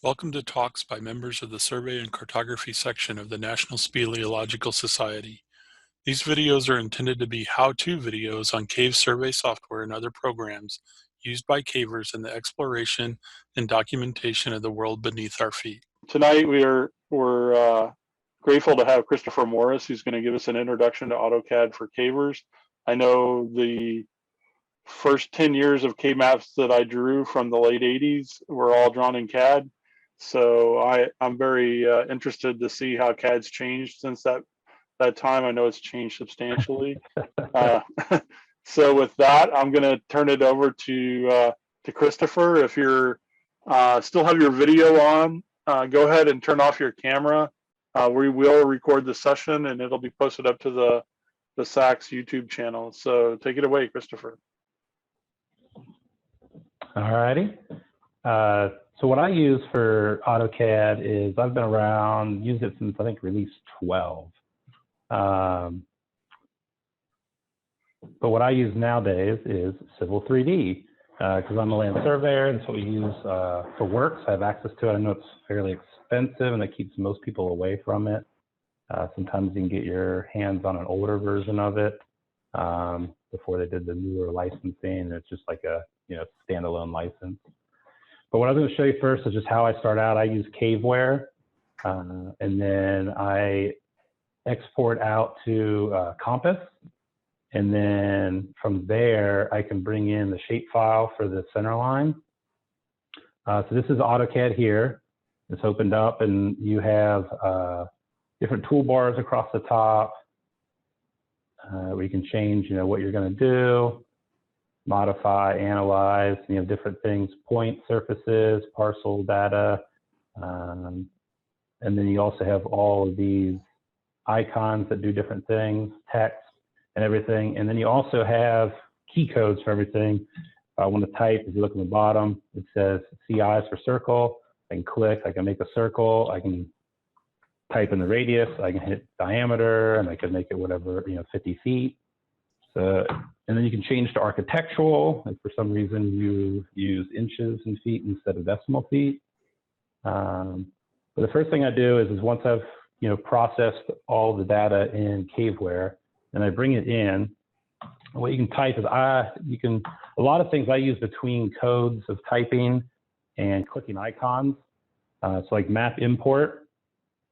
Welcome to talks by members of the Survey and Cartography section of the National Speleological Society. These videos are intended to be how-to videos on cave survey software and other programs used by cavers in the exploration and documentation of the world beneath our feet. Tonight we're grateful to have Christopher Morris, who's going to give us an introduction to AutoCAD for cavers. I know the first 10 years of cave maps that I drew from the late 80s were all drawn in CAD. So I'm very interested to see how CAD's changed since that time. I know it's changed substantially. So with that, I'm going to turn it over to Christopher. If you're still have your video on, go ahead and turn off your camera. We will record the session and it'll be posted up to the SACS YouTube channel. So take it away, Christopher. All righty. So what I use for AutoCAD is I've been around, used it since I think release 12. But what I use nowadays is Civil 3D because I'm a land surveyor, and so we use for work. So I have access to it. I know it's fairly expensive, and that keeps most people away from it. Sometimes you can get your hands on an older version of it before they did the newer licensing, and it's just like a standalone license. But what I was going to show you first is just how I start out. I use Caveware, and then I export out to Compass. And then from there, I can bring in the shapefile for the center line. So this is AutoCAD here. It's opened up, and you have different toolbars across the top where you can change, what you're going to do. Modify, analyze, different things, point surfaces, parcel data. And then you also have all of these icons that do different things, text and everything. And then you also have key codes for everything. If I want to type, if you look at the bottom, it says CIs for circle. I can click, I can make a circle, I can type in the radius, I can hit diameter, and I can make it whatever, 50 feet. So, and then you can change to architectural. If for some reason you use inches and feet instead of decimal feet. But the first thing I do is once I've processed all the data in Caveware, and I bring it in, what you can type is a lot of things I use between codes of typing and clicking icons. So like map import.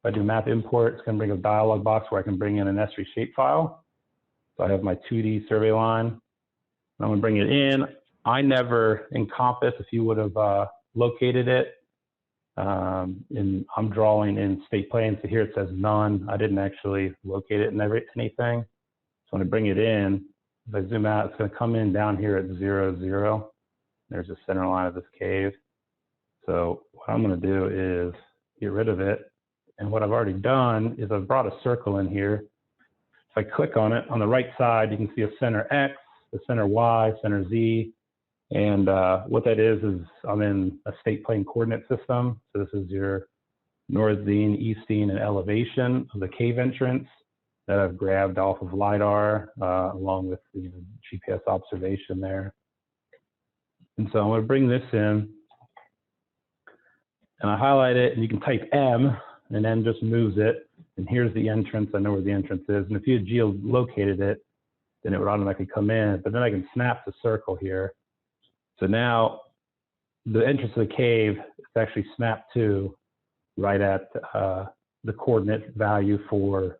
If I do map import, it's going to bring a dialog box where I can bring in an S3 shapefile. So I have my 2D survey line. I'm going to bring it in. I never, in Compass, if you would have located it, I'm drawing in state plane. So here it says none. I didn't actually locate it in anything. So when I bring it in, if I zoom out, it's going to come in down here at 0, 0. There's the center line of this cave. So what I'm going to do is get rid of it. And what I've already done is I've brought a circle in here. If I click on it, on the right side, you can see a center X, a center Y, center Z. And what that is I'm in a state plane coordinate system. So this is your northine, easting, and elevation of the cave entrance that I've grabbed off of LiDAR along with the GPS observation there. And so I'm going to bring this in, and I highlight it, and you can type M, and then just moves it. And here's the entrance. I know where the entrance is. And if you had geolocated it, then it would automatically come in. But then I can snap the circle here. So now the entrance of the cave is actually snapped to right at the coordinate value for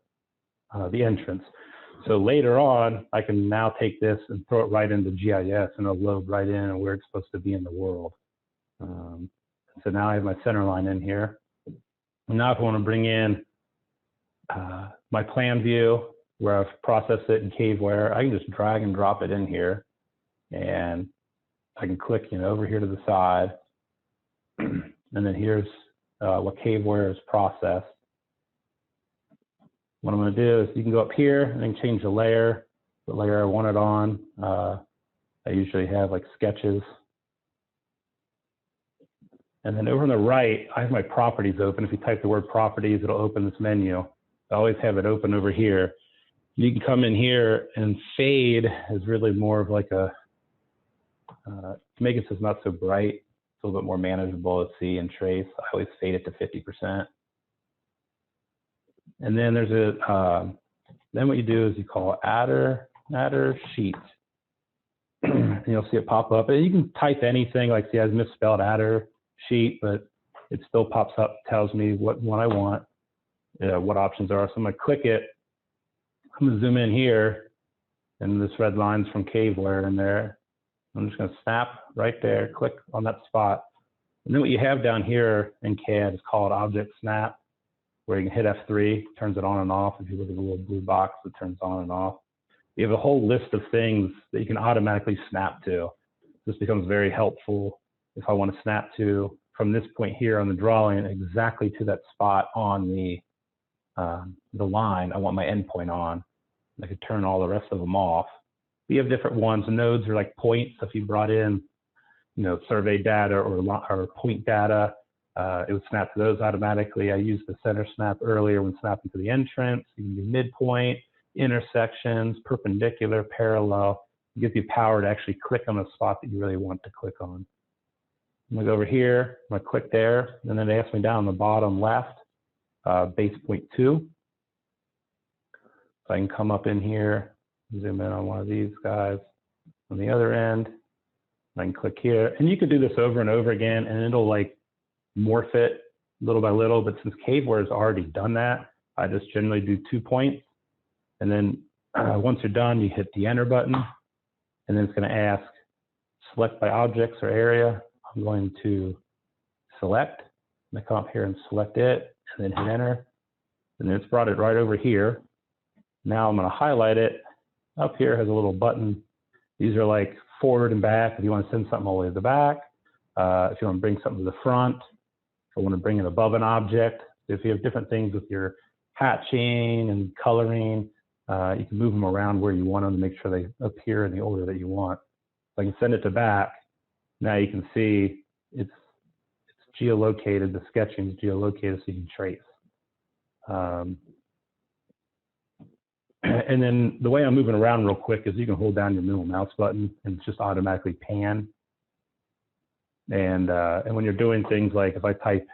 the entrance. So later on, I can now take this and throw it right into GIS, and it'll load right in and where it's supposed to be in the world. So now I have my center line in here. And now if I want to bring in my plan view where I've processed it in Caveware, I can just drag and drop it in here, and I can click over here to the side, and then here's what Caveware has processed. What I'm going to do is you can go up here and then change the layer, what layer I want it on. I usually have like sketches. And then over on the right, I have my properties open. If you type the word properties, it'll open this menu. I always have it open over here. You can come in here, and fade is really more of like a, to make it so it's not so bright. a little bit more manageable to see and trace. I always fade it to 50%. And then there's then what you do is you call adder sheet. And you'll see it pop up. And you can type anything, like see I misspelled adder sheet, but it still pops up, tells me what one I want, what options are. So I'm gonna click it. I'm gonna zoom in here, and this red line's from Caveware in there. I'm just gonna snap right there, click on that spot. And then what you have down here in CAD is called Object Snap, where you can hit F3, turns it on and off. If you look at the little blue box, it turns on and off. You have a whole list of things that you can automatically snap to. This becomes very helpful if I want to snap to, from this point here on the drawing, exactly to that spot on the line I want my endpoint on. I could turn all the rest of them off. We have different ones. Nodes are like points. If you brought in, survey data or point data, it would snap to those automatically. I used the center snap earlier when snapping to the entrance. You can do midpoint, intersections, perpendicular, parallel. It gives you power to actually click on the spot that you really want to click on. I'm gonna go over here, I'm gonna click there, and then it asks me down on the bottom left, base point 2. So I can come up in here, zoom in on one of these guys on the other end. I can click here, and you can do this over and over again, and it'll like morph it little by little. But since Caveware has already done that, I just generally do 2 points. And then once you're done, you hit the enter button, and then it's going to ask select by objects or area. I'm going to select. I'm going to come up here and select it, and then hit enter. And then it's brought it right over here. Now I'm going to highlight it. Up here has a little button. These are like forward and back if you want to send something all the way to the back. If you want to bring something to the front, if I want to bring it above an object. If you have different things with your hatching and coloring, you can move them around where you want them to make sure they appear in the order that you want. If I can send it to back, now you can see it's geolocated, the sketching is geolocated so you can trace. And then the way I'm moving around real quick is you can hold down your middle mouse button and it's just automatically pan. And when you're doing things like if I type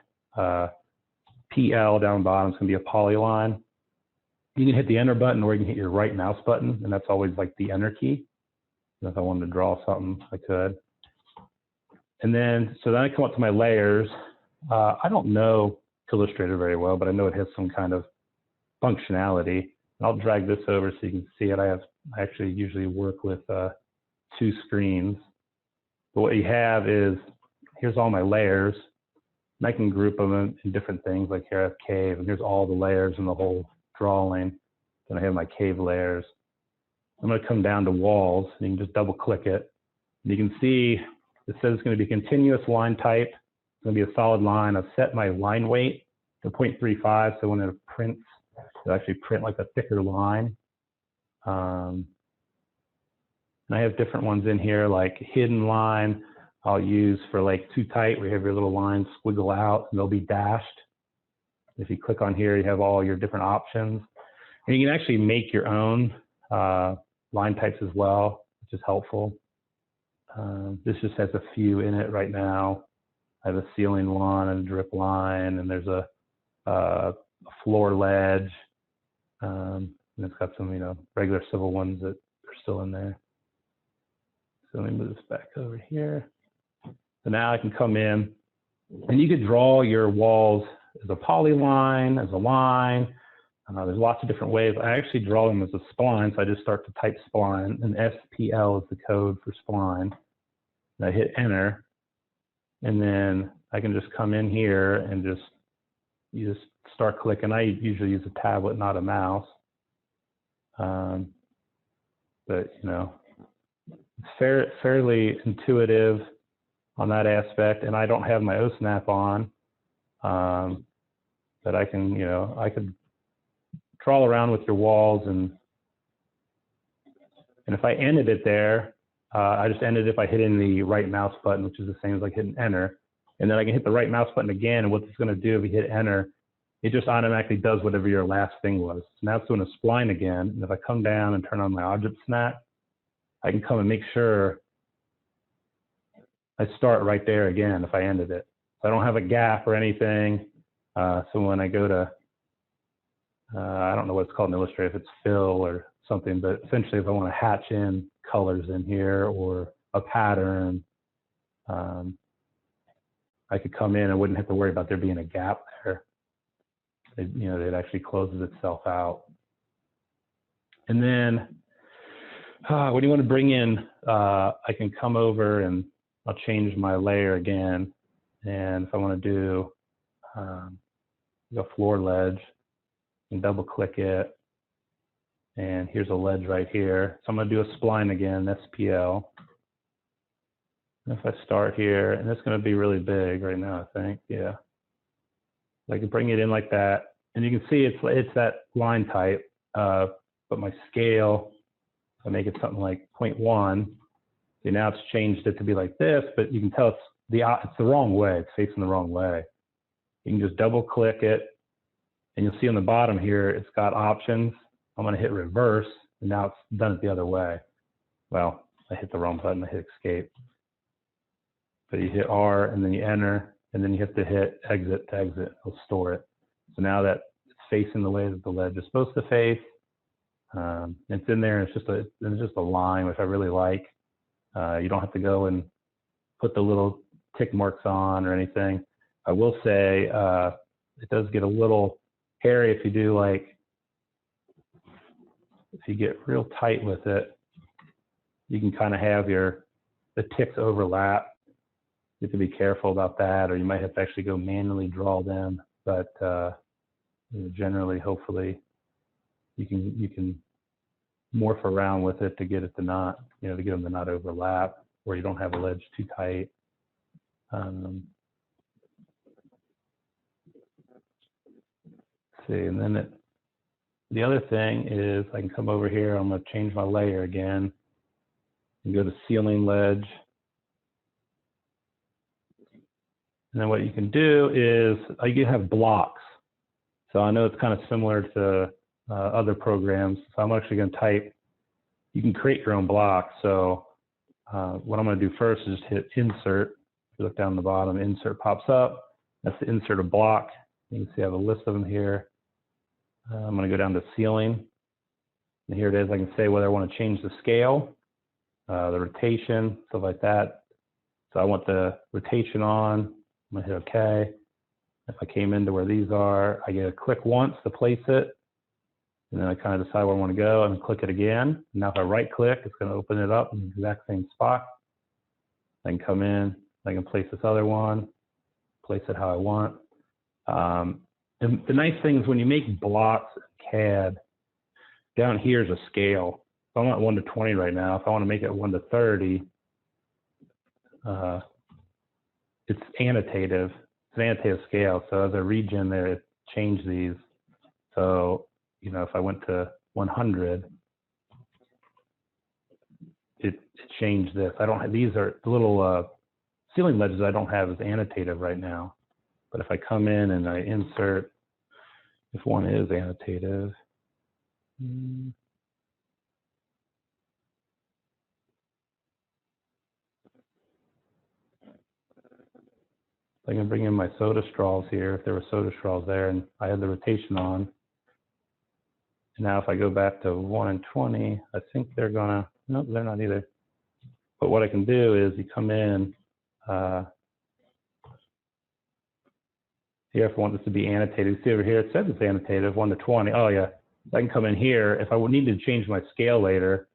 PL down bottom, it's going to be a polyline. You can hit the enter button or you can hit your right mouse button, and that's always like the enter key. And if I wanted to draw something, I could. And then, so then I come up to my layers. I don't know Illustrator very well, but I know it has some kind of functionality. And I'll drag this over so you can see it. I actually usually work with 2 screens. But what you have is, here's all my layers. And I can group them in different things, like here I have cave, and here's all the layers in the whole drawing. Then I have my cave layers. I'm going to come down to walls, and you can just double click it. And you can see it says it's going to be continuous line type. It's going to be a solid line. I've set my line weight to 0.35, so when it prints, it'll actually print like a thicker line. And I have different ones in here, like hidden line. I'll use for like too tight, where you have your little lines squiggle out and they'll be dashed. If you click on here, you have all your different options. And you can actually make your own line types as well, which is helpful. This just has a few in it right now. I have a ceiling one and a drip line, and there's a floor ledge. And it's got some, regular civil ones that are still in there. So let me move this back over here. So now I can come in, and you could draw your walls as a polyline, as a line. There's lots of different ways. I actually draw them as a spline, so I just start to type spline, and SPL is the code for spline. And I hit enter, and then I can just come in here and you just start clicking. I usually use a tablet, not a mouse. But it's fairly intuitive on that aspect, and I don't have my OSNAP on, but I can, I could crawl around with your walls, and if I ended it there, I just ended it by hitting the right mouse button, which is the same as like hitting enter, and then I can hit the right mouse button again, and what it's going to do if you hit enter, it just automatically does whatever your last thing was. So now it's doing a spline again, and if I come down and turn on my object snap, I can come and make sure I start right there again if I ended it. So I don't have a gap or anything. So when I go to, I don't know what it's called in Illustrator, if it's fill or something, but essentially if I want to hatch in colors in here or a pattern, I could come in and wouldn't have to worry about there being a gap there. It actually closes itself out. And then when you want to bring in, I can come over and I'll change my layer again. And if I want to do a floor ledge, and double click it. And here's a ledge right here. So I'm going to do a spline again, SPL. And if I start here, and it's going to be really big right now, I think. Yeah. I can bring it in like that. And you can see it's that line type, but my scale, I make it something like 0.1. See, now it's changed it to be like this, but you can tell it's the wrong way. It's facing the wrong way. You can just double click it, and you'll see on the bottom here, it's got options. I'm going to hit reverse, and now it's done it the other way. Well, I hit the wrong button. I hit escape. But you hit R, and then you enter, and then you have to hit exit to exit. It'll store it. So now that it's facing the way that the ledge is supposed to face, it's in there. It's just a line, which I really like. You don't have to go and put the little tick marks on or anything. I will say it does get a little hairy if you do if you get real tight with it. You can kind of have the ticks overlap. You have to be careful about that, or you might have to actually go manually draw them. But generally, hopefully, you can morph around with it to get it to not, to get them to not overlap, where you don't have a ledge too tight. See, and then the other thing is I can come over here. I'm going to change my layer again and go to ceiling ledge. And then what you can do is you have blocks. So I know it's kind of similar to other programs. So I'm actually going to type, you can create your own blocks. So what I'm going to do first is just hit insert. If you look down the bottom, insert pops up. That's to insert a block. You can see I have a list of them here. I'm going to go down to ceiling. And here it is. I can say whether I want to change the scale, the rotation, stuff like that. So I want the rotation on. I'm going to hit OK. If I came into where these are, I get a click once to place it. And then I kind of decide where I want to go and click it again. Now if I right click, it's going to open it up in the exact same spot. I can come in. I can place this other one, place it how I want. And the nice thing is when you make blocks in CAD, down here is a scale. If I want 1 to 20 right now, if I want to make it 1 to 30, it's annotative. It's an annotative scale. So as I regen there, it changed these. So, if I went to 100, it changed this. I don't have, these are the little ceiling ledges I don't have as annotative right now. But if I come in and I insert, if one is annotative, I can bring in my soda straws here, if there were soda straws there, and I had the rotation on. And now if I go back to 1 and 20, I think they're gonna, nope, they're not either. But what I can do is you come in, here if I want this to be annotated, see over here, it says it's annotated, 1 to 20. Oh yeah, I can come in here. If I would need to change my scale later,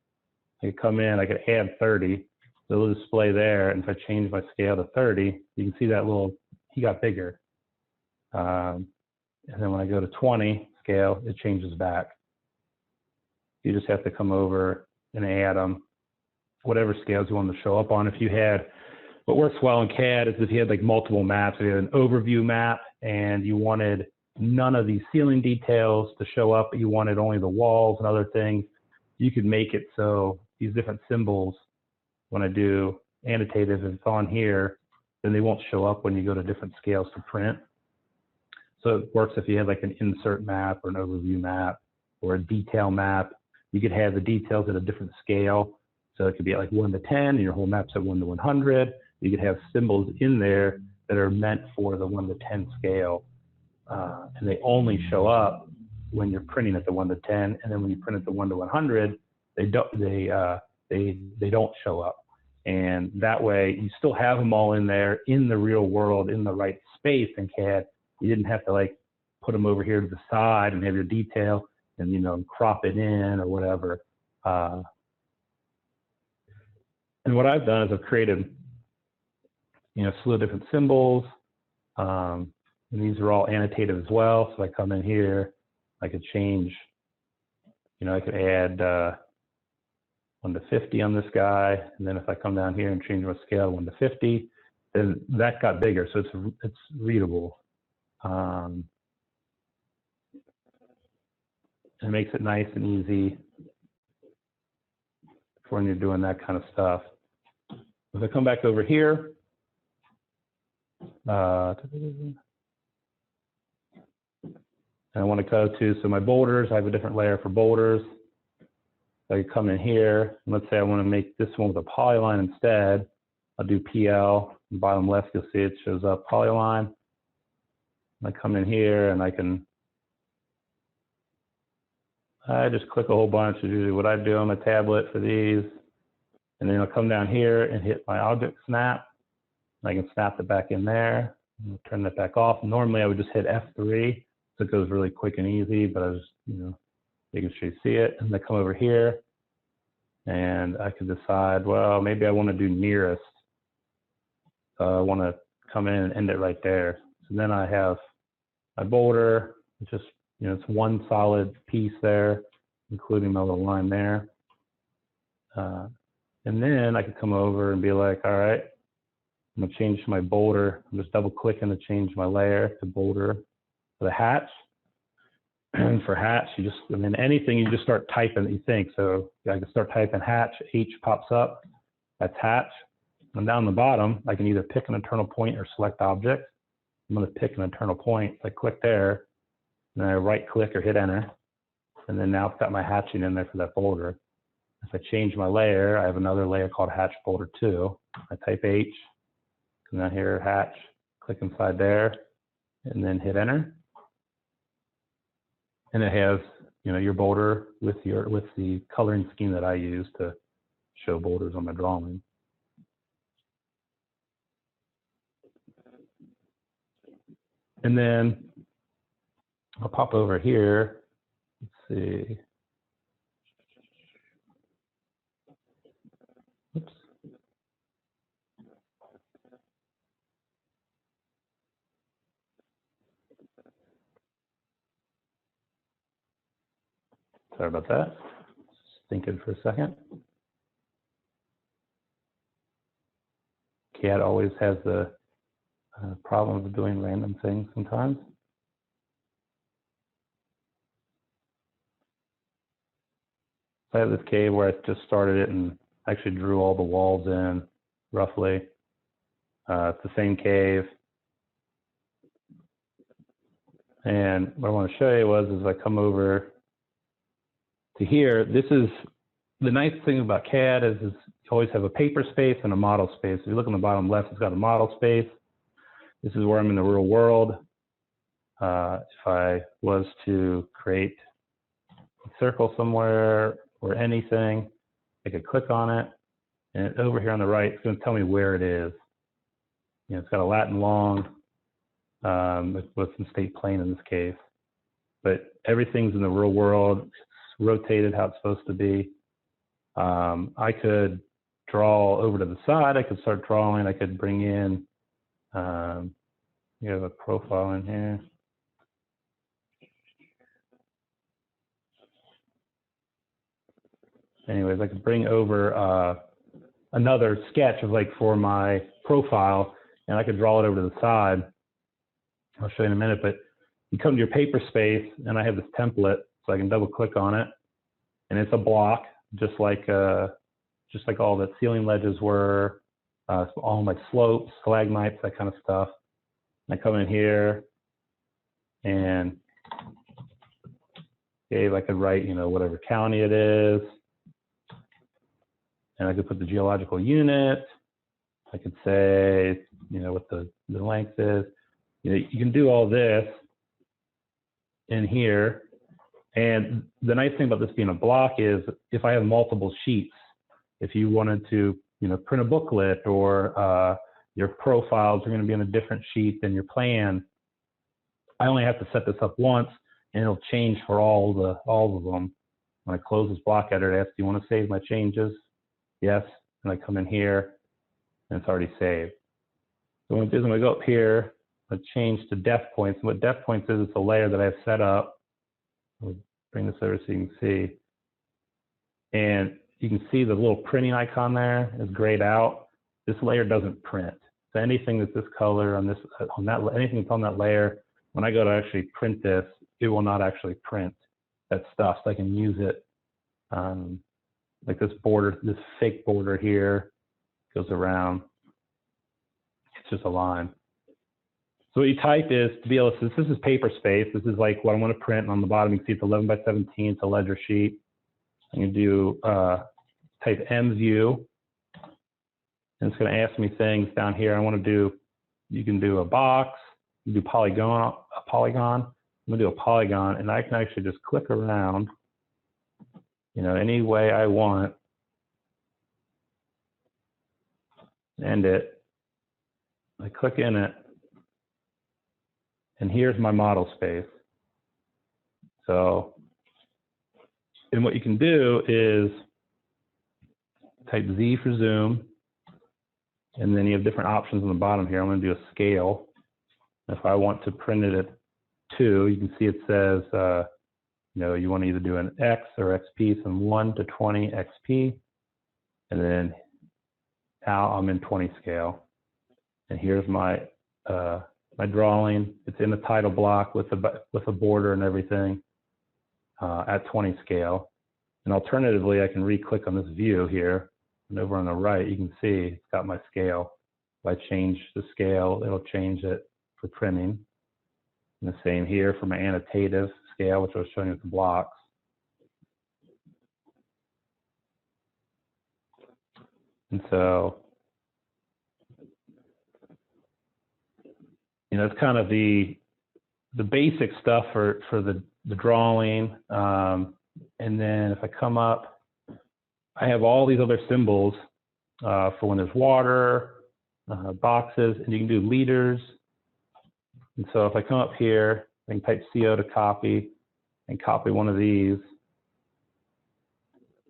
I could come in, I could add 30. So it'll display there, and if I change my scale to 30, you can see that he got bigger. And then when I go to 20 scale, it changes back. You just have to come over and add them, whatever scales you want them to show up on. If you had, what works well in CAD is if you had multiple maps, if you had an overview map and you wanted none of these ceiling details to show up, but you wanted only the walls and other things, you could make it so these different symbols, when I do annotative, if it's on here, then they won't show up when you go to different scales to print. So it works if you have an insert map or an overview map or a detail map. You could have the details at a different scale. So it could be at 1 to 10 and your whole map's at 1 to 100. You could have symbols in there that are meant for the 1 to 10 scale, and they only show up when you're printing at the 1 to 10, and then when you print at the 1 to 100, they don't show up. And that way, you still have them all in there in the real world, in the right space in CAD. You didn't have to like put them over here to the side and have your detail and, you know, crop it in or whatever. And what I've done is I've created, you know, a slew of different symbols. And these are all annotated as well. So I come in here, I could change, you know, I could add 1 to 50 on this guy. And then if I come down here and change my scale 1 to 50, then that got bigger. So it's readable. It makes it nice and easy for when you're doing that kind of stuff. If I come back over here, and I want to go to, so my boulders, I have a different layer for boulders. I come in here, and let's say I want to make this one with a polyline instead. I'll do PL, bottom left, you'll see it shows up polyline. I come in here and I just click a whole bunch, is usually what I do on my tablet for these. And then I'll come down here and hit my object snap. I can snap it back in there, and turn that back off. Normally I would just hit F3, so it goes really quick and easy, but I was, you know, making sure you see it. And then come over here, and I can decide, well, maybe I want to do nearest. I want to come in and end it right there. So then I have my boulder, it's just, you know, it's one solid piece there, including my little line there. And then I could come over and be like, all right, I'm gonna change my boulder. I'm just double clicking to change my layer to boulder for the hatch. And for hatch, you just, I mean, anything, you just start typing that you think. So I can start typing hatch, H pops up, that's hatch. And down the bottom, I can either pick an internal point or select object. I'm gonna pick an internal point. So I click there, and then I right click or hit enter. And then now I've got my hatching in there for that boulder. If I change my layer, I have another layer called hatch boulder 2. I type H, come down here, hatch, click inside there, and then hit enter. And it has, you know, your boulder with the coloring scheme that I use to show boulders on my drawing. And then I'll pop over here. Let's see. Oops. Sorry about that. Just thinking for a second. CAD always has the problem of doing random things sometimes. I have this cave where I just started it and actually drew all the walls in roughly. It's the same cave. And what I want to show you is I come over to here. This is the nice thing about CAD is you always have a paper space and a model space. If you look on the bottom left, it's got a model space. This is where I'm in the real world. If I was to create a circle somewhere or anything, I could click on it, and over here on the right, it's going to tell me where it is. You know, it's got a Latin long with some state plane in this case, but everything's in the real world. It's rotated how it's supposed to be. I could draw over to the side. I could start drawing. I could bring in, you have a profile in here. Anyways, I could bring over another sketch of like for my profile, and I could draw it over to the side. I'll show you in a minute, but you come to your paper space, and I have this template, so I can double click on it, and it's a block, just like all the ceiling ledges were, all my slopes, stalagmites, that kind of stuff. And I come in here, and I could write, you know, whatever county it is. And I could put the geological unit. I could say, you know, what the length is. You know, you can do all this in here. And the nice thing about this being a block is if I have multiple sheets, if you wanted to, you know, print a booklet or your profiles are going to be on a different sheet than your plan, I only have to set this up once and it'll change for all of them. When I close this block editor, it asks, do you want to save my changes? Yes. And I come in here and it's already saved. So what I'm going to do is I'm going to go up here, I change to depth points. And what depth points is, it's a layer that I've set up. I'll bring this over so you can see. And you can see the little printing icon there is grayed out. This layer doesn't print. So anything that's this color on this, anything that's on that layer, when I go to actually print this, it will not actually print that stuff. So I can use it like this border, this fake border here goes around. It's just a line. So what you type is to be able to, this is paper space. This is like what I want to print. And on the bottom, you can see it's 11 by 17. It's a ledger sheet. I'm going to do type MView. And it's going to ask me things down here. I want to do, you can do a box, you can do polygon, a polygon. I'm going to do a polygon, and I can actually just click around, you know, any way I want. End it. I click in it. And here's my model space. So, and what you can do is type Z for zoom, and then you have different options on the bottom here. I'm going to do a scale. If I want to print it at 2, you can see it says, you know, you want to either do an X or XP, so 1 to 20 XP, and then now I'm in 20 scale. And here's my my drawing. It's in the title block with a border and everything at 20 scale. And alternatively, I can re-click on this view here, and over on the right, you can see it's got my scale. If I change the scale, it'll change it for printing. And the same here for my annotative scale, which I was showing you with the blocks. And so, you know, it's kind of the basic stuff for the drawing. And then if I come up, I have all these other symbols for when there's water, boxes, and you can do liters. And so if I come up here, I can type CO to copy and copy one of these.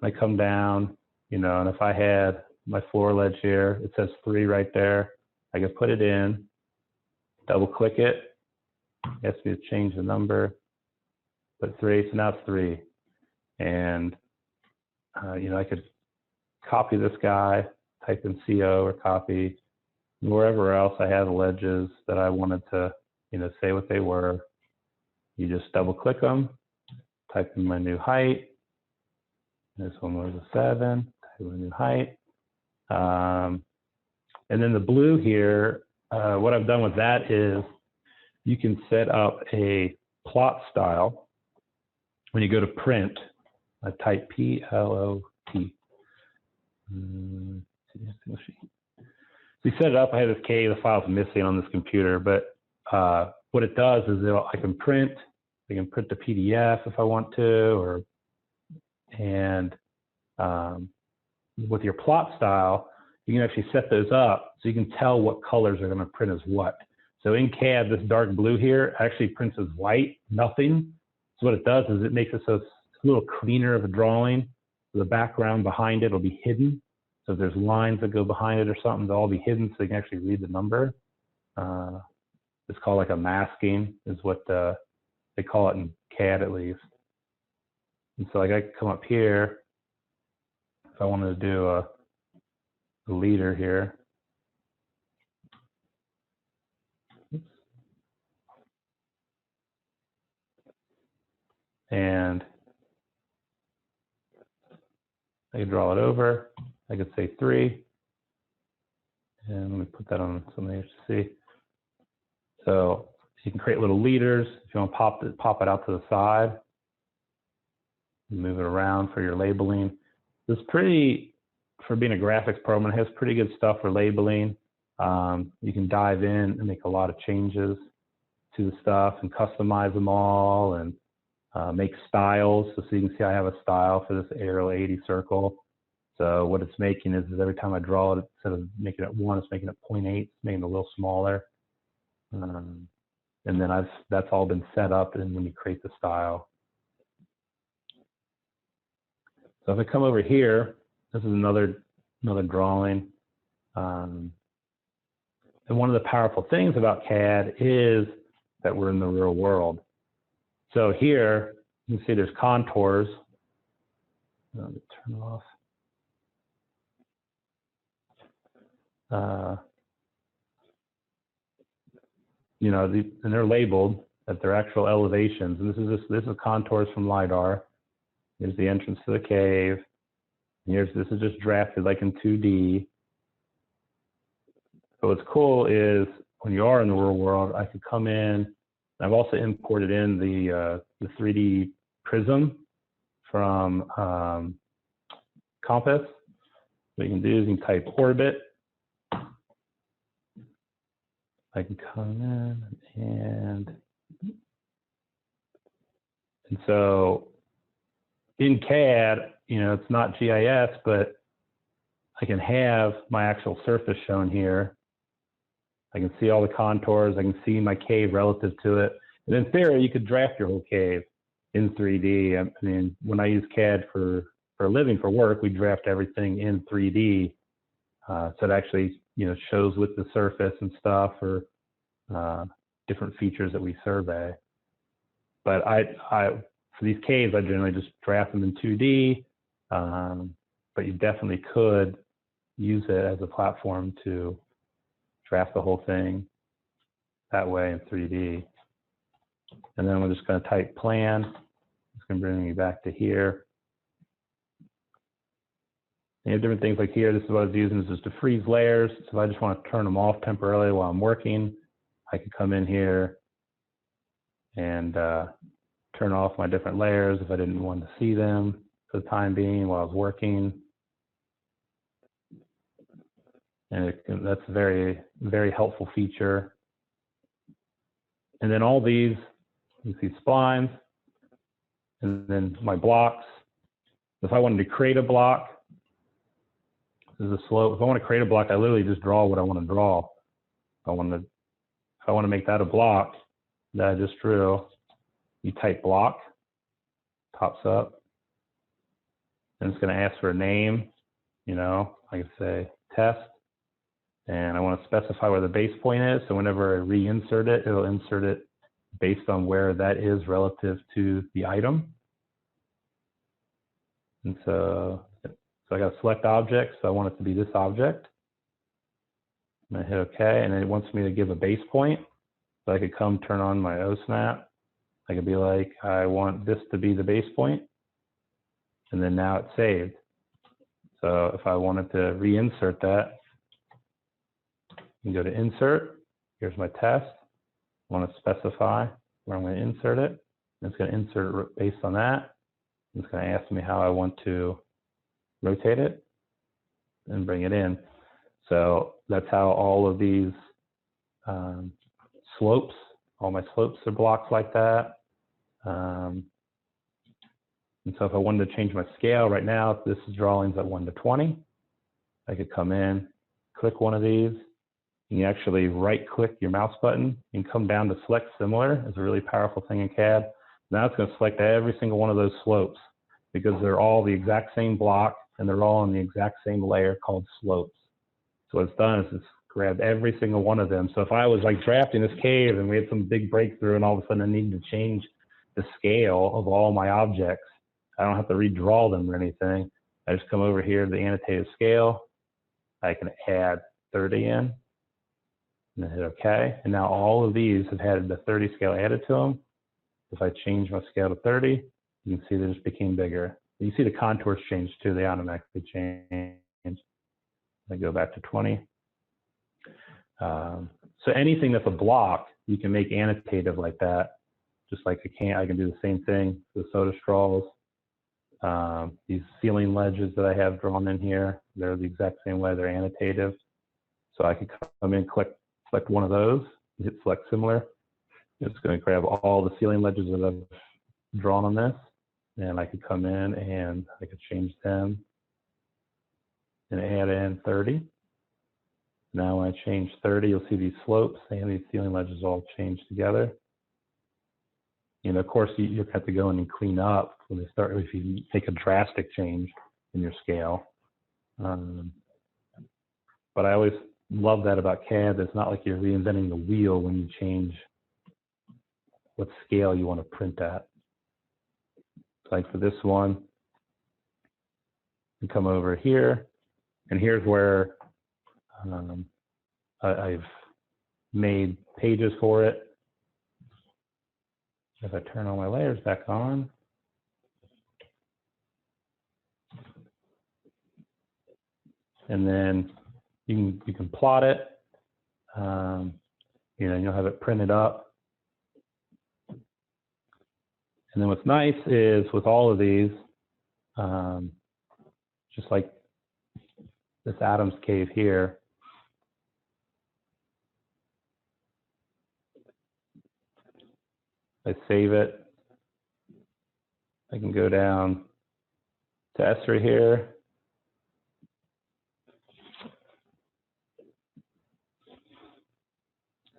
I come down, you know, and if I had my floor ledge here, it says 3 right there. I can put it in, double click it, asks me to change the number, put 3, so now it's 3. And, you know, I could copy this guy, type in CO or copy, wherever else I have ledges that I wanted to, you know, say what they were. You just double click them, type in my new height. This one was a 7, type in my new height. And then the blue here, what I've done with that is you can set up a plot style. When you go to print, I type PLOT. So you set it up. I have this K, the file's missing on this computer, but what it does is I can print the PDF if I want to, and with your plot style, you can actually set those up so you can tell what colors are going to print as what. So in CAD, this dark blue here actually prints as white, nothing. So what it does is it makes it so it's a little cleaner of a drawing. So the background behind it will be hidden. So if there's lines that go behind it or something, they'll all be hidden so you can actually read the number. It's called like a masking is what they call it in CAD at least. And so like I could come up here, if I wanted to do a leader here. And I could draw it over. I could say 3. And let me put that on something to see. So you can create little leaders. If you want to pop it out to the side, move it around for your labeling. It's pretty for being a graphics program, it has pretty good stuff for labeling. You can dive in and make a lot of changes to the stuff and customize them all and make styles. So you can see I have a style for this arrow 80 circle. So what it's making is every time I draw it, instead of making it 1, it's making it 0.8, it's making it a little smaller. And then that's all been set up and when you create the style. So if I come over here, this is another drawing. And one of the powerful things about CAD is that we're in the real world. So here, you can see there's contours. Let me turn it off. You know, and they're labeled at their actual elevations. And this is contours from LiDAR. Here's the entrance to the cave. And this is just drafted like in 2D. So what's cool is when you are in the real world, I can come in. I've also imported in the 3D prism from Compass. What you can do is you can type orbit. I can come in and so in CAD, you know, it's not GIS, but I can have my actual surface shown here. I can see all the contours. I can see my cave relative to it. And in theory, you could draft your whole cave in 3D. I mean, when I use CAD for a living, for work, we draft everything in 3D. So it actually, you know, shows with the surface and stuff or different features that we survey. But for these caves, I generally just draft them in 2D. But you definitely could use it as a platform to draft the whole thing that way in 3D. And then we're just going to type plan. It's going to bring me back to here. And you have different things like here. This is what I was using, is just to freeze layers. So if I just want to turn them off temporarily while I'm working, I can come in here and turn off my different layers if I didn't want to see them for the time being while I was working. And that's a very, very helpful feature. And then all these, you see splines, and then my blocks. If I wanted to create a block, this is a slope. If I want to create a block, I literally just draw what I want to draw. If I want to make that a block that I just drew, you type block, pops up, and it's going to ask for a name. You know, I can say test, and I want to specify where the base point is. So whenever I reinsert it, it'll insert it based on where that is relative to the item. And so I got to select object, so I want it to be this object. I'm going to hit OK, and then it wants me to give a base point. So I could come turn on my OSnap. I could be like, I want this to be the base point. And then now it's saved. So if I wanted to reinsert that, you can go to Insert. Here's my test. I want to specify where I'm going to insert it. And it's going to insert it based on that. It's going to ask me how I want to rotate it and bring it in. So that's how all of these slopes, all my slopes are blocked like that. And so if I wanted to change my scale right now, this is drawings at 1:20. I could come in, click one of these. You can actually right-click your mouse button and come down to select similar. It's a really powerful thing in CAD. Now it's going to select every single one of those slopes because they're all the exact same block and they're all on the exact same layer called slopes. So what it's done is it's grabbed every single one of them. So if I was like drafting this cave and we had some big breakthrough and all of a sudden I needed to change the scale of all my objects, I don't have to redraw them or anything. I just come over here to the annotated scale. I can add 30 in and then hit OK. And now all of these have had the 30 scale added to them. If I change my scale to 30, you can see they just became bigger. You see the contours change too. They automatically change. I go back to 20. So anything that's a block, you can make annotative like that. Just like I can do the same thing with soda straws. These ceiling ledges that I have drawn in here, they're the exact same way, they're annotative. So I could come in, select one of those, hit select similar. It's going to grab all the ceiling ledges that I've drawn on this, and I could come in and I could change them and add in 30. Now when I change 30, you'll see these slopes and these ceiling ledges all change together. And of course, you have to go in and clean up when they start, if you make a drastic change in your scale. But I always love that about CAD. It's not like you're reinventing the wheel when you change what scale you want to print at. Like for this one, you come over here, and here's where I've made pages for it. If I turn all my layers back on, and then you can plot it. You'll have it printed up. And then what's nice is with all of these, just like this Adam's cave here, I save it. I can go down to Esri here.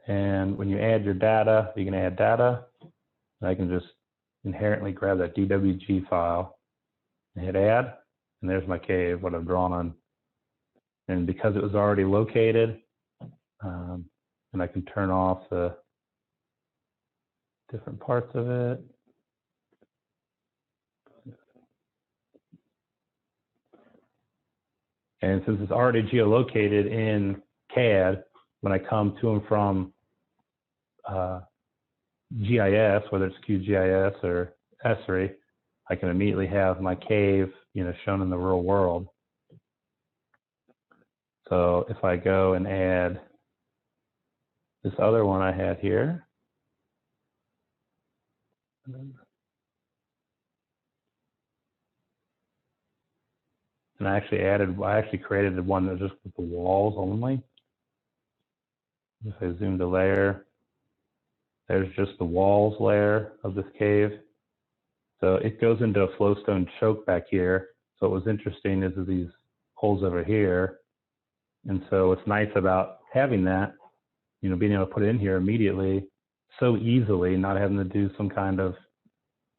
And when you add your data, you can add data. And I can just inherently grab that DWG file and hit add. And there's my cave, what I've drawn on. And because it was already located, and I can turn off the different parts of it. And since it's already geolocated in CAD, when I come to and from GIS, whether it's QGIS or Esri, I can immediately have my cave, shown in the real world. So if I go and add this other one I had here, and I actually created one that just with the walls only. If I zoom the layer, there's just the walls layer of this cave. So it goes into a flowstone choke back here. So what was interesting is these holes over here. And so what's nice about having that, being able to put it in here immediately, so easily, not having to do some kind of,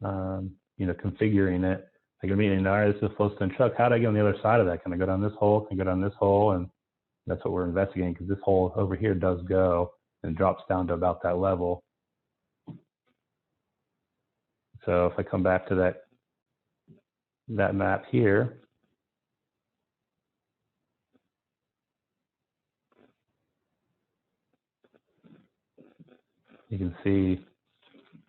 configuring it. I can immediately know, all right, this is a flowstone choke. How do I get on the other side of that? Can I go down this hole? Can I go down this hole? And that's what we're investigating, because this hole over here does go and drops down to about that level. So if I come back to that map here, you can see,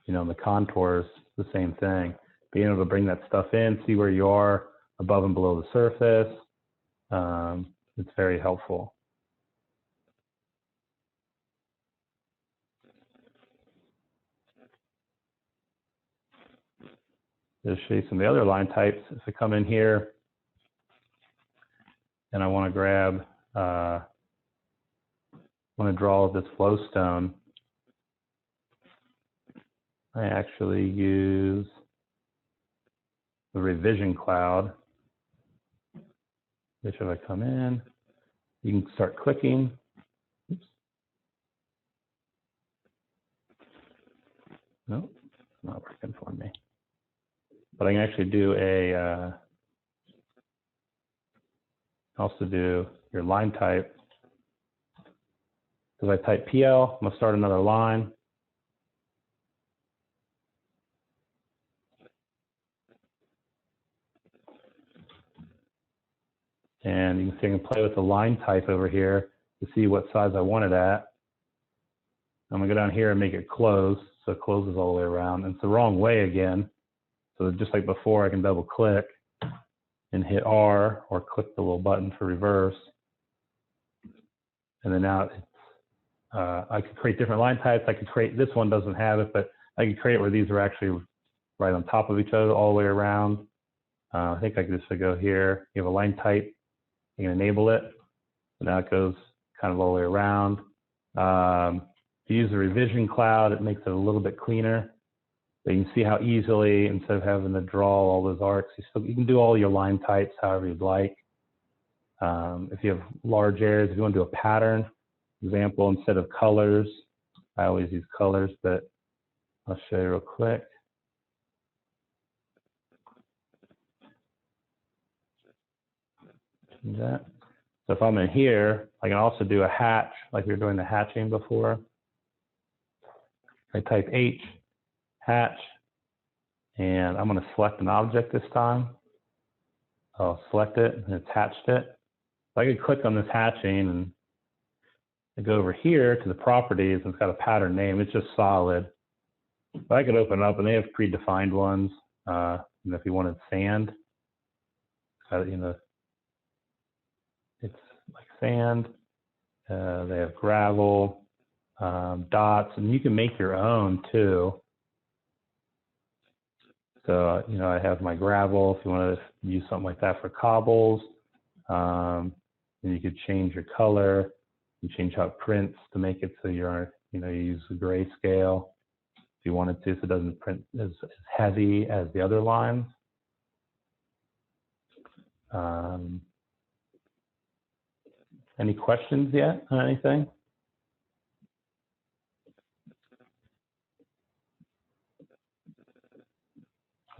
the contours, the same thing. Being able to bring that stuff in, see where you are above and below the surface, it's very helpful. Just show you some of the other line types. If I come in here and I want to grab, want to draw this flowstone, I actually use the revision cloud, which if I come in, you can start clicking. Oops. Nope, it's not working for me. But I can actually do also do your line type. So if I type PL, I'm going to start another line. And you can see I can play with the line type over here to see what size I want it at. I'm going to go down here and make it close, so it closes all the way around. And it's the wrong way again. So just like before, I can double click and hit R or click the little button for reverse. And then now it's, I could create different line types. I could create, this one doesn't have it, but I could create where these are actually right on top of each other all the way around. I think I can just go here. You have a line type. You can enable it. And now it goes kind of all the way around. If you use the revision cloud, it makes it a little bit cleaner. So you can see how easily, instead of having to draw all those arcs, you can do all your line types however you'd like. If you have large areas, if you want to do a pattern, example, instead of colors, I always use colors, but I'll show you real quick. That. So if I'm in here, I can also do a hatch, like we were doing the hatching before. I type H, hatch, and I'm going to select an object this time. I'll select it and it's hatched it. So I can click on this hatching and I go over here to the properties and it's got a pattern name. It's just solid. But I could open it up and they have predefined ones. And if you wanted sand, you know, it's like sand. They have gravel, dots, and you can make your own too. So, you know, I have my gravel if you want to use something like that for cobbles. And you could change your color. You change how it prints to make it so you're, you know, you use the grayscale if you wanted to, so it doesn't print as heavy as the other lines. Any questions yet on anything?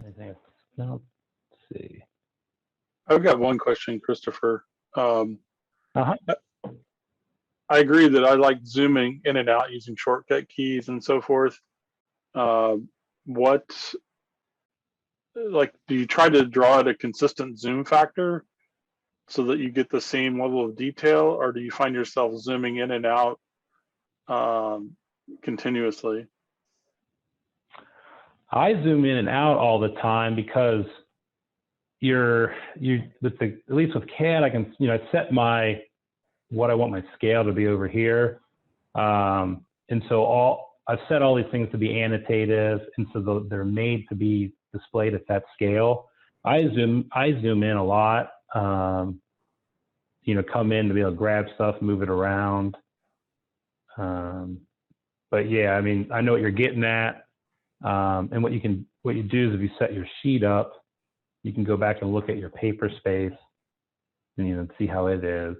Anything? No. Let's see. I've got one question, Christopher. Uh-huh. I agree that I like zooming in and out using shortcut keys and so forth. Do you try to draw at a consistent zoom factor so that you get the same level of detail, or do you find yourself zooming in and out continuously? I zoom in and out all the time because at least with CAD, I can, you know, I set what I want my scale to be over here. And so I've set all these things to be annotative, and so they're made to be displayed at that scale. I zoom in a lot, you know, come in to be able to grab stuff, move it around. But yeah, I mean, I know what you're getting at. And what you do is if you set your sheet up, you can go back and look at your paper space and, you know, see how it is.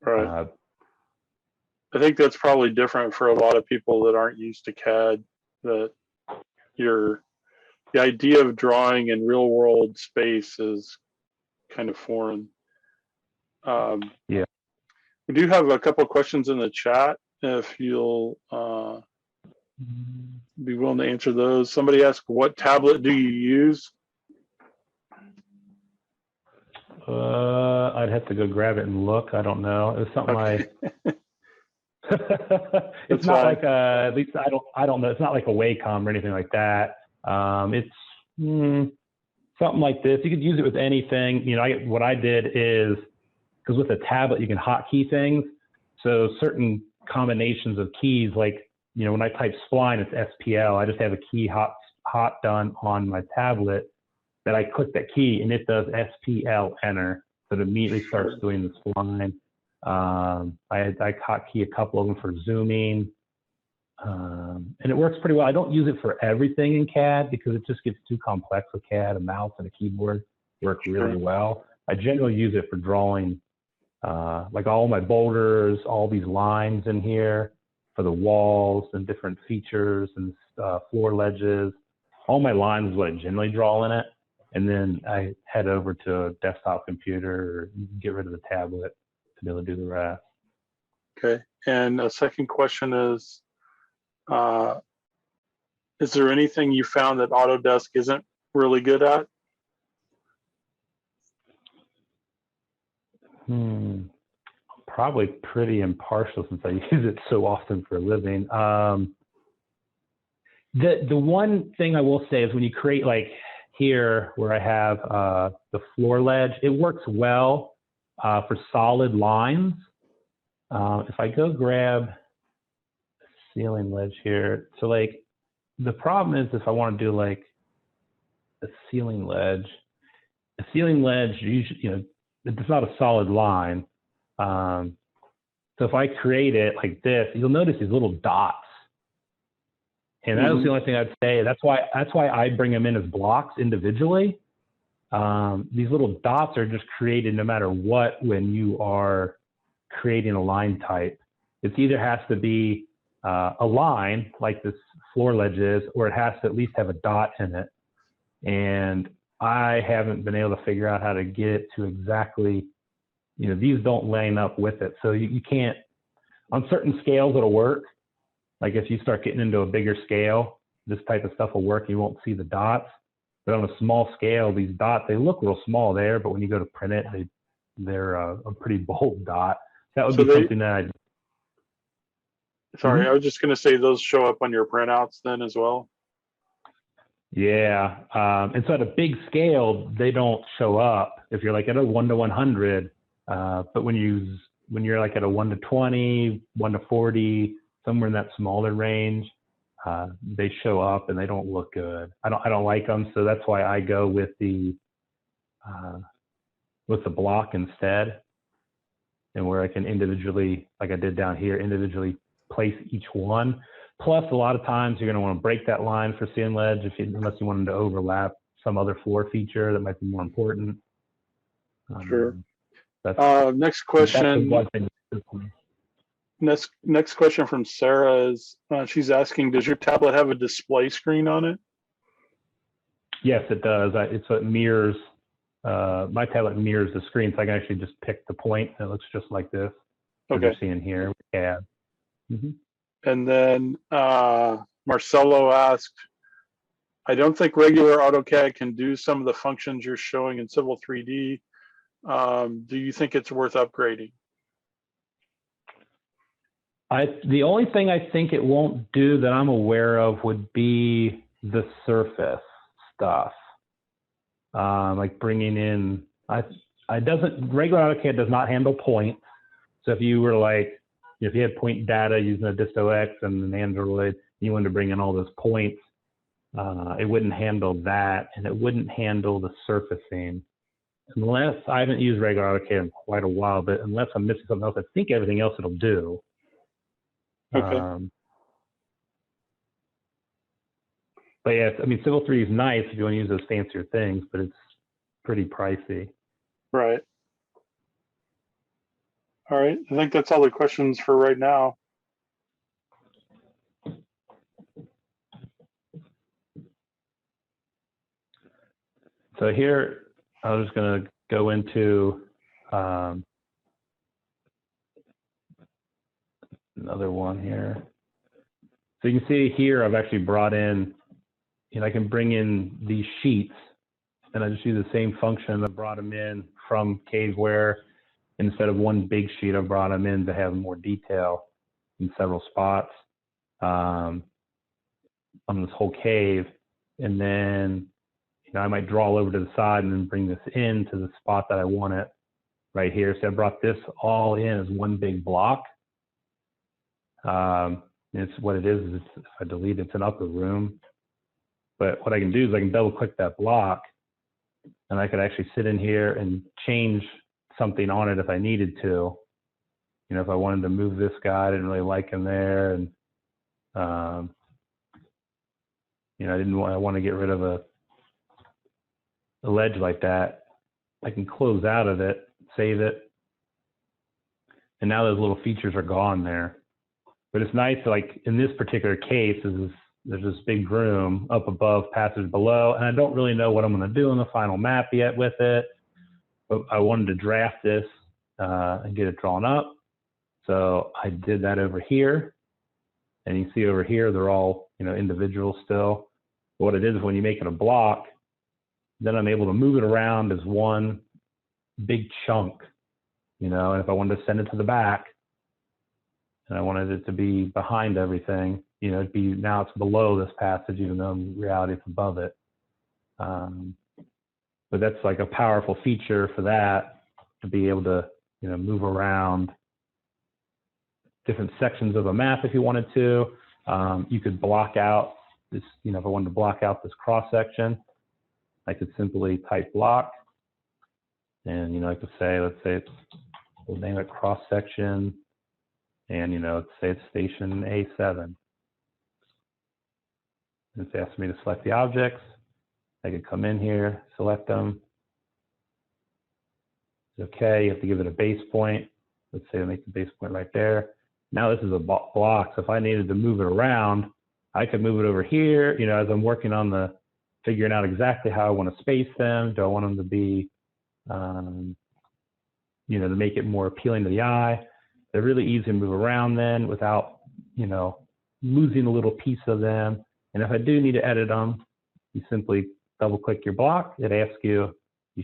Right. I think that's probably different for a lot of people that aren't used to CAD, that the idea of drawing in real world space is kind of foreign. Yeah. We do have a couple of questions in the chat if you'll be willing to answer those. Somebody asked, what tablet do you use? I'd have to go grab it and look. I don't know. It was something Okay. It's not like at least I don't know. It's not like a Wacom or anything like that. It's something like this. You could use it with anything. You know, what I did is, because with a tablet you can hotkey things. So certain combinations of keys, like, you know, when I type spline, it's SPL. I just have a key hot done on my tablet that I click that key and it does SPL enter. So it immediately starts doing the spline. I hotkey a couple of them for zooming. And it works pretty well. I don't use it for everything in CAD because it just gets too complex with CAD. A mouse and a keyboard work really well. I generally use it for drawing, like all my boulders, all these lines in here for the walls and different features and floor ledges. All my lines is what I generally draw in it. And then I head over to a desktop computer or get rid of the tablet to be able to do the rest. Okay. And a second question is there anything you found that Autodesk isn't really good at? Probably pretty impartial since I use it so often for a living. The one thing I will say is when you create, like here where I have the floor ledge, it works well for solid lines. If I go grab the ceiling ledge here, so like the problem is if I want to do like a ceiling ledge, a ceiling ledge, usually, it's not a solid line. So if I create it like this, you'll notice these little dots. And that was the only thing I'd say. That's why I bring them in as blocks individually. These little dots are just created no matter what when you are creating a line type. It either has to be a line like this floor ledge is, or it has to at least have a dot in it. And I haven't been able to figure out how to get it to exactly, these don't line up with it. So you can't, on certain scales it'll work. Like if you start getting into a bigger scale, this type of stuff will work. You won't see the dots. But on a small scale, these dots, they look real small there, but when you go to print it, they're a pretty bold dot. That would be something that I'd... Sorry, I was just going to say those show up on your printouts then as well. Yeah, and so at a big scale, they don't show up if you're like at a 1:100. But when you're like at a 1:20, 1:40, somewhere in that smaller range, they show up and they don't look good. I don't like them, so that's why I go with the block instead, and where I can individually, like I did down here, individually place each one. Plus, a lot of times you're going to want to break that line for ceiling ledge unless you want them to overlap some other floor feature that might be more important. Sure. Next question from Sarah is, she's asking, does your tablet have a display screen on it? Yes, it does. It mirrors, my tablet mirrors the screen, so I can actually just pick the point. It looks just like this. Okay. You're seeing here. Yeah. And then Marcelo asked, I don't think regular AutoCAD can do some of the functions you're showing in Civil 3D. Do you think it's worth upgrading? The only thing I think it won't do that I'm aware of would be the surface stuff. Like bringing in, regular AutoCAD does not handle points. So if you were like, if you had point data using a Disto-X and an Android, you wanted to bring in all those points, it wouldn't handle that, and it wouldn't handle the surfacing. Unless, I haven't used regular AutoCAD in quite a while, but unless I'm missing something else, I think everything else it'll do. Okay. But yeah, I mean, Civil 3D is nice if you want to use those fancier things, but it's pretty pricey. Right. All right. I think that's all the questions for right now. So here, I was just going to go into another one here. So you can see here, I've actually brought in, I can bring in these sheets, and I just use the same function. I brought them in from Caveware. Instead of one big sheet, I brought them in to have more detail in several spots on this whole cave. And then, I might draw over to the side and then bring this into the spot that I want it right here. So I brought this all in as one big block. It's what it is if I delete it, it's an upper room. But what I can do is I can double click that block, and I could actually sit in here and change something on it if I needed to. If I wanted to move this guy, I didn't really like him there, and I want to get rid of a ledge like that. I can close out of it, save it, and now those little features are gone there. But it's nice, like in this particular case, there's this big room up above, passage below, and I don't really know what I'm going to do in the final map yet with it. But I wanted to draft this and get it drawn up. So I did that over here. And you can see over here, they're all, individual still. But what it is when you make it a block, then I'm able to move it around as one big chunk, and if I wanted to send it to the back and I wanted it to be behind everything, now it's below this passage, even though in reality it's above it. But that's like a powerful feature for that, to be able to, move around different sections of a map if you wanted to. You could block out this, if I wanted to block out this cross section, I could simply type block, And, like to say, let's say we'll name it cross section, and, let's say it's station A7. And it's asking me to select the objects. I could come in here, select them. Okay, you have to give it a base point. Let's say I make the base point right there. Now this is a block, so if I needed to move it around, I could move it over here, as I'm working on the figuring out exactly how I want to space them. Do I want them to be, to make it more appealing to the eye? They're really easy to move around then without, losing a little piece of them. And if I do need to edit them, you simply double click your block. It asks you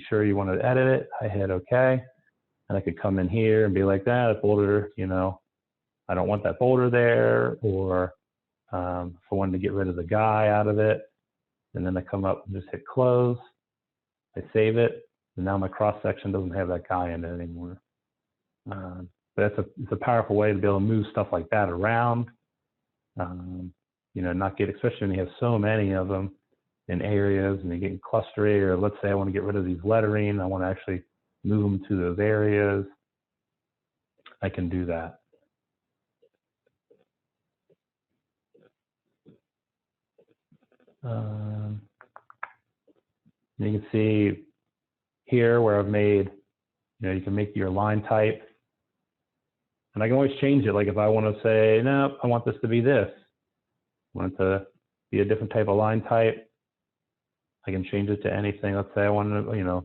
sure you want to edit it? I hit OK. And I could come in here and be like, that folder, I don't want that folder there. Or if I wanted to get rid of the guy out of it, and then I come up and just hit close. I save it, and now my cross section doesn't have that guy in it anymore. But it's a powerful way to be able to move stuff like that around. Not get, especially when you have so many of them in areas and you're getting clustery, or let's say I want to get rid of these lettering, I want to actually move them to those areas. I can do that. You can see here where I've made, you can make your line type. And I can always change it. Like if I want to say, no, I want this to be this. I want it to be a different type of line type. I can change it to anything. Let's say I want to,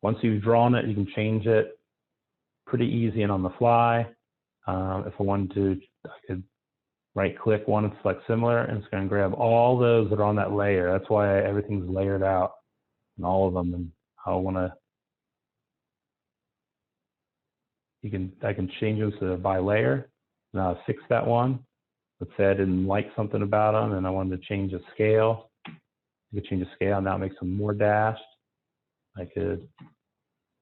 once you've drawn it, you can change it pretty easy and on the fly. If I wanted to, I could right click one and select similar, and it's going to grab all those that are on that layer. That's why everything's layered out and all of them. And I want to, I can change them to by layer. Now I fix that one. Let's say I didn't like something about them and I wanted to change the scale. I could change the scale. Now it makes them more dashed. I could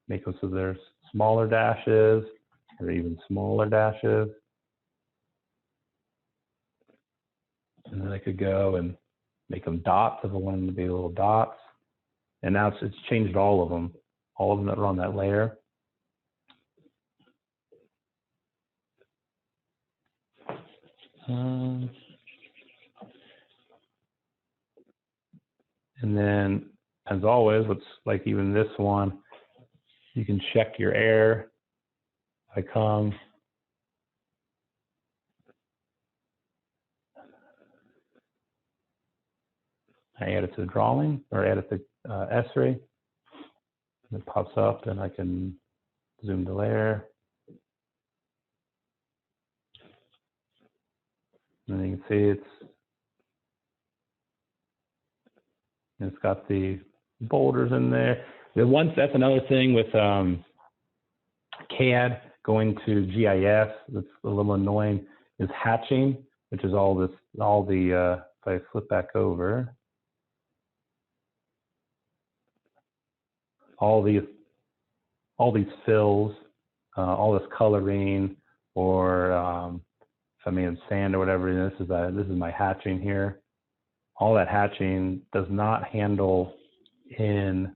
make them so there's smaller dashes or even smaller dashes. And then I could go and make them dots if I wanted them to be little dots. And now it's changed all of them that are on that layer. And then, as always, what's like even this one, you can check your error. I come, I add it to the drawing or add it to S-ray. It pops up, and I can zoom the layer. And then you can see it's got the boulders in there. That's another thing with CAD going to GIS that's a little annoying is hatching, which is if I flip back over, all these fills, all this coloring, or if I made sand or whatever, this is my hatching here. All that hatching does not handle in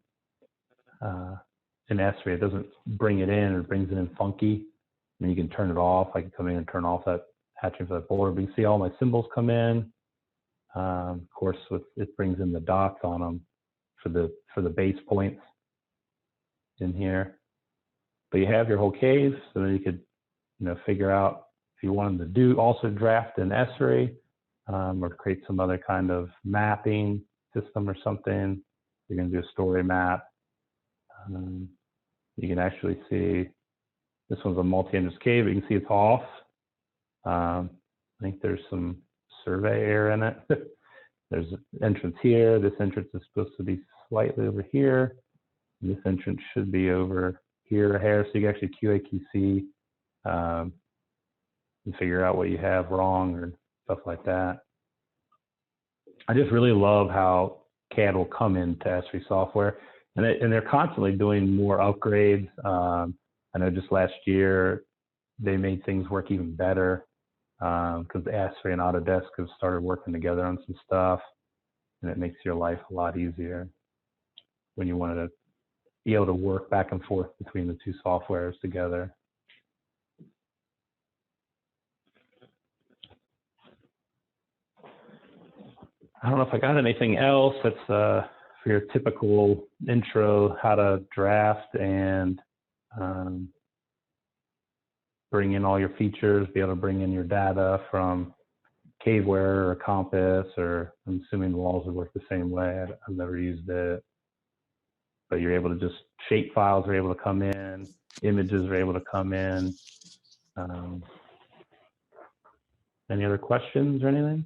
S-ray. It doesn't bring it in, or it brings it in funky. And you can turn it off. I can come in and turn off that hatching for that border. But you can see all my symbols come in. Of course, it brings in the dots on them for the base points in here. But you have your whole cave, so then you could figure out if you wanted to also draft an S-ray. Or create some other kind of mapping system or something. You're going to do a story map. You can actually see this one's a multi-entrance cave. You can see it's off. I think there's some survey error in it. There's an entrance here. This entrance is supposed to be slightly over here. And this entrance should be over here. So you can actually QA/QC and figure out what you have wrong or stuff like that. I just really love how CAD will come into S3 software, and they're constantly doing more upgrades. I know just last year they made things work even better because S3 and Autodesk have started working together on some stuff, and it makes your life a lot easier when you want to be able to work back and forth between the two softwares together. I don't know if I got anything else. That's for your typical intro, how to draft and bring in all your features, be able to bring in your data from CaveWare or Compass, or I'm assuming the walls would work the same way. I've never used it. But you're able to just, shape files are able to come in, images are able to come in. Any other questions or anything?